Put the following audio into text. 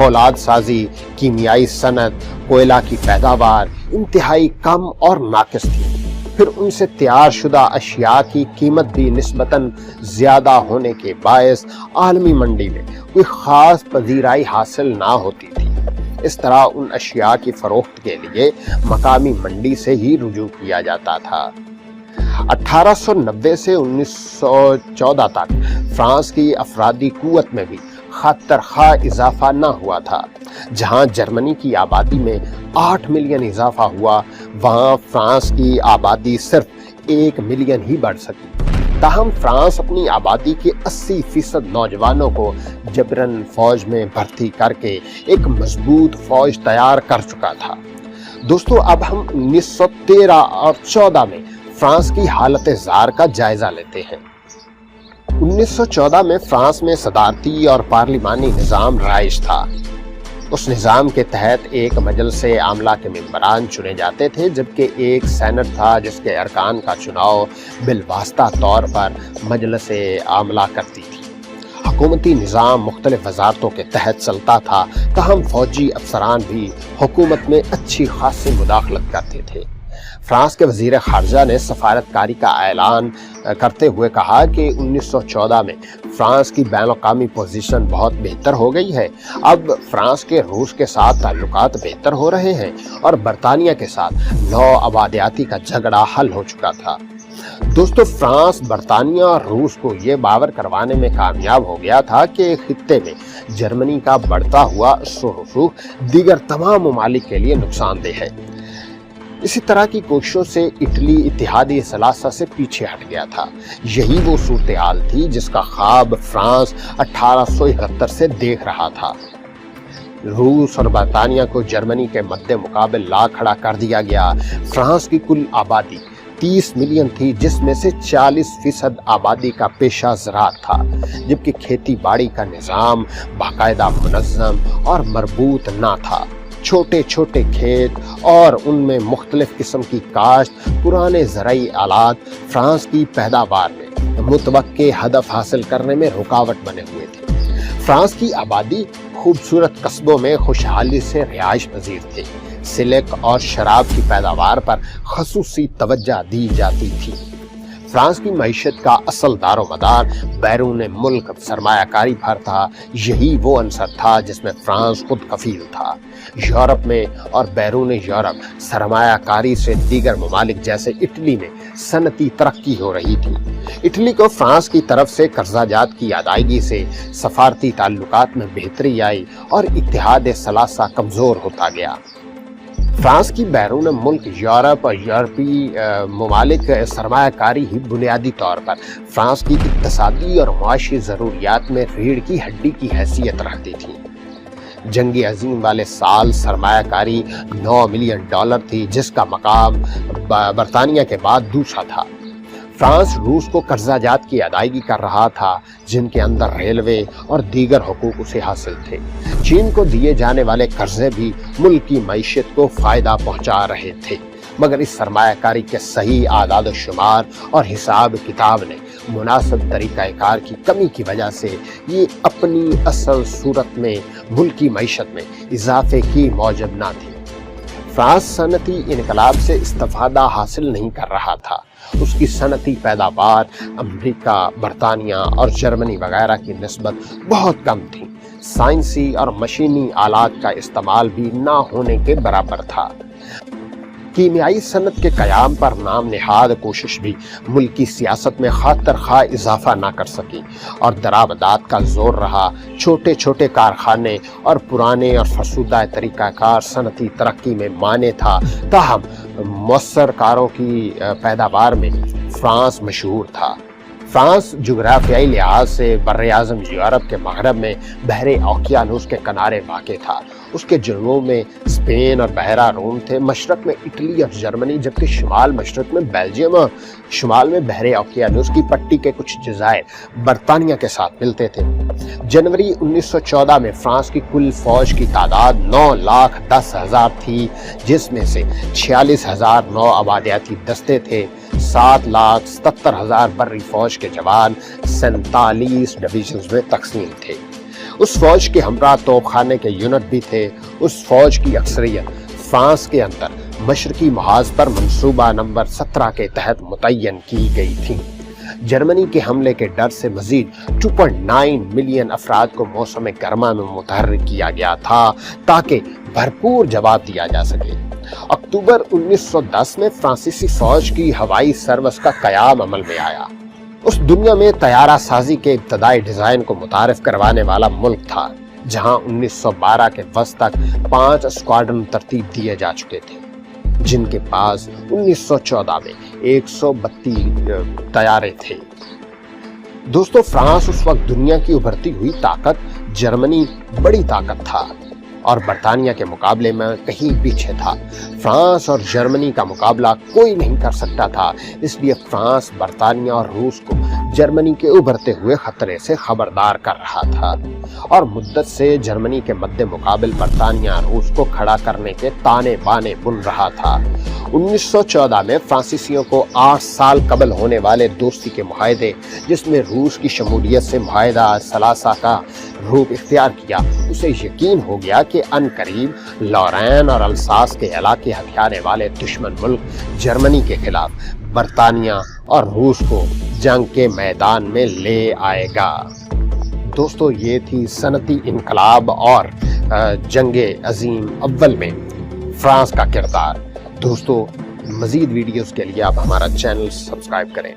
فولاد سازی، کیمیائی صنعت، کوئلہ کی پیداوار انتہائی کم اور ناقص تھی۔ پھر ان سے تیار شدہ اشیاء کی قیمت بھی نسبتاً زیادہ ہونے کے باعث عالمی منڈی میں کوئی خاص پذیرائی حاصل نہ ہوتی تھی۔ اس طرح ان اشیاء کی فروخت کے لیے مقامی منڈی سے ہی رجوع کیا جاتا تھا۔ 1890 سے 1914 تک فرانس کی افرادی قوت میں بھی خاطر خواہ اضافہ نہ ہوا تھا۔ جہاں جرمنی کی آبادی میں 8 ملین اضافہ ہوا، وہاں فرانس کی آبادی صرف 1 ملین ہی بڑھ سکی۔ تاہم فرانس اپنی آبادی کے 80% نوجوانوں کو جبراً فوج میں بھرتی کر کے ایک مضبوط فوج تیار کر چکا تھا۔ دوستو، اب ہم 1913 اور 14 میں فرانس کی حالت زار کا جائزہ لیتے ہیں۔ 1914 میں فرانس میں صدارتی اور پارلیمانی نظام رائج تھا۔ اس نظام کے تحت ایک مجلس عاملہ کے ممبران چنے جاتے تھے، جبکہ ایک سینٹ تھا جس کے ارکان کا چناؤ بالواسطہ طور پر مجلس عاملہ کرتی تھی۔ حکومتی نظام مختلف وزارتوں کے تحت چلتا تھا، تاہم فوجی افسران بھی حکومت میں اچھی خاصی مداخلت کرتے تھے۔ فرانس کے وزیر خارجہ نے سفارتکاری کا اعلان کرتے ہوئے کہا کہ 1914 میں فرانس کی بین الاقوامی پوزیشن بہت بہتر ہو گئی ہے۔ اب فرانس کے روس کے ساتھ تعلقات بہتر ہو رہے ہیں اور برطانیہ کے ساتھ نو آبادیاتی کا جھگڑا حل ہو چکا تھا۔ دوستو، فرانس برطانیہ اور روس کو یہ باور کروانے میں کامیاب ہو گیا تھا کہ خطے میں جرمنی کا بڑھتا ہوا اثر و رسوخ دیگر تمام ممالک کے لیے نقصان دہ ہے۔ اسی طرح کی کوششوں سے اٹلی اتحادی ثلاثہ سے پیچھے ہٹ گیا تھا۔ یہی وہ صورتحال تھی جس کا خواب فرانس 1871 سے دیکھ رہا تھا۔ روس اور برطانیہ کو جرمنی کے مد مقابل لا کھڑا کر دیا گیا۔ فرانس کی کل آبادی 30 ملین تھی، جس میں سے 40% آبادی کا پیشہ زراعت تھا، جبکہ کھیتی باڑی کا نظام باقاعدہ منظم اور مربوط نہ تھا۔ چھوٹے چھوٹے کھیت اور ان میں مختلف قسم کی کاشت، پرانے زرعی آلات فرانس کی پیداوار میں متوقع ہدف حاصل کرنے میں رکاوٹ بنے ہوئے تھے۔ فرانس کی آبادی خوبصورت قصبوں میں خوشحالی سے رہائش پذیر تھی۔ سلک اور شراب کی پیداوار پر خصوصی توجہ دی جاتی تھی۔ فرانس کی معیشت کا اصل دار و مدار بیرون ملک سرمایہ کاری پر تھا۔ یہی وہ عنصر تھا جس میں فرانس خود کفیل تھا۔ یورپ میں اور بیرون یورپ سرمایہ کاری سے دیگر ممالک جیسے اٹلی میں صنعتی ترقی ہو رہی تھی۔ اٹلی کو فرانس کی طرف سے قرضہ جات کی ادائیگی سے سفارتی تعلقات میں بہتری آئی اور اتحاد ثلاثہ کمزور ہوتا گیا۔ فرانس کی بیرون ملک یورپ اور یورپی ممالک سرمایہ کاری ہی بنیادی طور پر فرانس کی اقتصادی اور معاشی ضروریات میں ریڑھ کی ہڈی کی حیثیت رکھتی تھی۔ جنگ عظیم والے سال سرمایہ کاری 9 ملین ڈالر تھی، جس کا مقام برطانیہ کے بعد دوسرا تھا۔ فرانس روس کو قرضہ جات کی ادائیگی کر رہا تھا، جن کے اندر ریلوے اور دیگر حقوق اسے حاصل تھے۔ چین کو دیے جانے والے قرضے بھی ملک کی معیشت کو فائدہ پہنچا رہے تھے، مگر اس سرمایہ کاری کے صحیح اعداد و شمار اور حساب کتاب نے مناسب طریقہ کار کی کمی کی وجہ سے یہ اپنی اصل صورت میں ملکی معیشت میں اضافے کی موجب نہ تھی۔ فرانس صنعتی انقلاب سے استفادہ حاصل نہیں کر رہا تھا۔ اس کی صنعتی پیداوار امریکہ، برطانیہ اور جرمنی وغیرہ کی نسبت بہت کم تھی۔ سائنسی اور مشینی آلات کا استعمال بھی نہ ہونے کے برابر تھا۔ کیمیائی صنعت کے قیام پر نام نہاد کوشش بھی ملکی سیاست میں خاطر خواہ اضافہ نہ کر سکی اور درآمدات کا زور رہا۔ چھوٹے چھوٹے کارخانے اور پرانے اور فرسودہ طریقہ کار صنعتی ترقی میں مانے تھا، تاہم مؤثر کاروں کی پیداوار میں فرانس مشہور تھا۔ فرانس جغرافیائی لحاظ سے براعظم یورپ کے مغرب میں بحر اوقیانوس کے کنارے واقع تھا۔ اس کے جنوب میں اسپین اور بحیرہ روم تھے، مشرق میں اٹلی اور جرمنی، جبکہ شمال مشرق میں بیلجیم اور شمال میں بحر اوقیانوس کی پٹی کے کچھ جزائر برطانیہ کے ساتھ ملتے تھے۔ جنوری 1914 میں فرانس کی کل فوج کی تعداد 9,10,000 تھی، جس میں سے 46,000 نو آبادیاتی دستے تھے، 7,77,000 بری فوج کے جوان 47 ڈویژنز میں تقسیم تھے۔ اس فوج کے ہمراہ توپ خانے کے یونٹ بھی تھے۔ اس فوج کی اکثریت فرانس کے اندر مشرقی محاذ پر منصوبہ نمبر 17 کے تحت متعین کی گئی تھی۔ جرمنی کے حملے کے ڈر سے مزید 2.9 ملین افراد کو موسم گرما میں متحرک کیا گیا تھا تاکہ بھرپور جواب دیا جا سکے۔ اکتوبر 1910 میں فرانسیسی فوج کی ہوائی سروس کا قیام عمل میں آیا۔ اس دنیا میں طیارہ سازی کے ابتدائی ڈیزائن کو متعارف کروانے والا ملک تھا، جہاں 1912 کے وسط تک 5 اسکواڈرن ترتیب دیے جا چکے تھے، جن کے پاس 1914 میں 132 طیارے تھے۔ دوستو، فرانس اس وقت دنیا کی ابھرتی ہوئی طاقت، جرمنی بڑی طاقت تھا اور برطانیہ کے مقابلے میں کہیں پیچھے تھا۔ فرانس اور جرمنی کا مقابلہ کوئی نہیں کر سکتا تھا، اس لیے فرانس برطانیہ اور روس کو جرمنی کے ابھرتے ہوئے خطرے سے خبردار کر رہا تھا، اور مدت سے جرمنی کے مد مقابل برطانیہ روس کو کھڑا کرنے کے تانے بانے بن رہا تھا۔ 1914 میں فرانسیسیوں کو 8 سال قبل ہونے والے دوستی کے معاہدے، جس میں روس کی شمولیت سے معاہدہ ثلاثہ کا روپ اختیار کیا، اسے یقین ہو گیا کہ ان قریب لورین اور الساس کے علاقے ہتھیانے والے دشمن ملک جرمنی کے خلاف برطانیہ اور روس کو جنگ کے میدان میں لے آئے گا۔ دوستو، یہ تھی صنعتی انقلاب اور جنگ عظیم اول میں فرانس کا کردار۔ دوستو، مزید ویڈیوز کے لیے آپ ہمارا چینل سبسکرائب کریں۔